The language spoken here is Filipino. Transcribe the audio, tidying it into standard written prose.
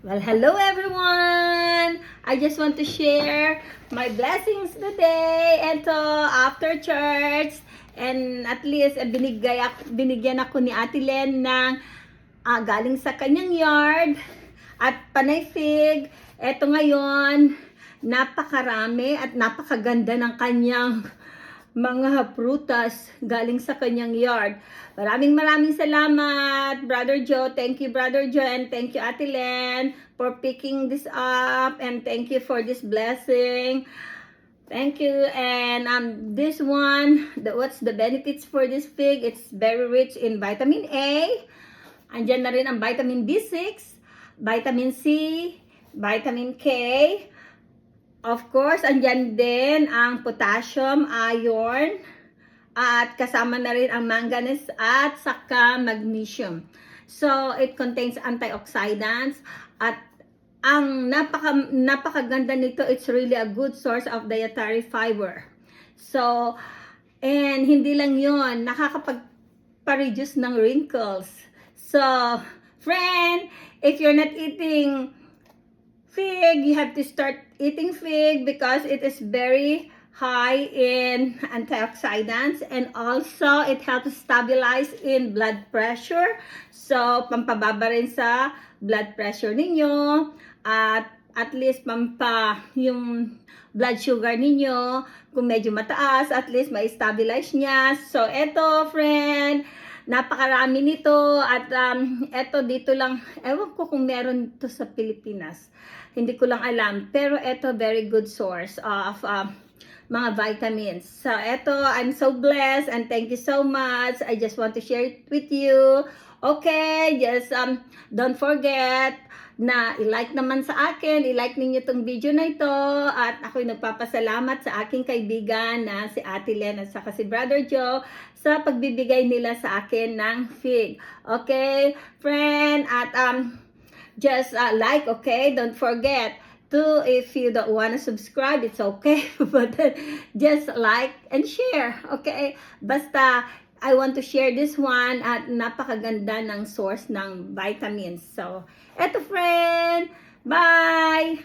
Well, hello everyone! I just want to share my blessings today. Ito, after church. And at least, binigyan ako ni Ate Len ng galing sa kanyang yard. At panay fig. Ito ngayon, napakarami at napakaganda ng kanyang mga prutas galing sa kanyang yard. Maraming salamat, Brother Joe. Thank you, Brother Joe, and thank you, Ate Len, for picking this up, and thank you for this blessing. Thank you. And this one, what's the benefits for this fig? It's very rich in vitamin A. Andyan na rin ang vitamin B6, vitamin C, vitamin K. Of course, andyan din ang potassium, iron, at kasama na rin ang manganese at saka magnesium. So, it contains antioxidants at ang napakaganda nito, it's really a good source of dietary fiber. So, and hindi lang yun, nakakapag-reduce ng wrinkles. So, friend, if you're not eating fig, you have to start eating fig because it is very high in antioxidants, and also it helps stabilize in blood pressure. So, pampababa rin sa blood pressure ninyo at least yung blood sugar ninyo, kung medyo mataas, at least ma-stabilize niya. So, eto, friend, napakarami nito at eto dito lang, ewan ko kung meron to sa Pilipinas. Hindi ko lang alam. Pero ito, very good source of mga vitamins. So, ito, I'm so blessed and thank you so much. I just want to share it with you. Okay, just don't forget na i-like naman sa akin. I-like ninyo itong video na ito. At ako'y nagpapasalamat sa aking kaibigan na si Ate Len at saka si Brother Joe sa pagbibigay nila sa akin ng fig. Okay, friend, at just like, okay? Don't forget to, if you don't want to subscribe, it's okay. But just like and share, okay? Basta, I want to share this one at napakaganda ng source ng vitamins. So, eto friend, bye!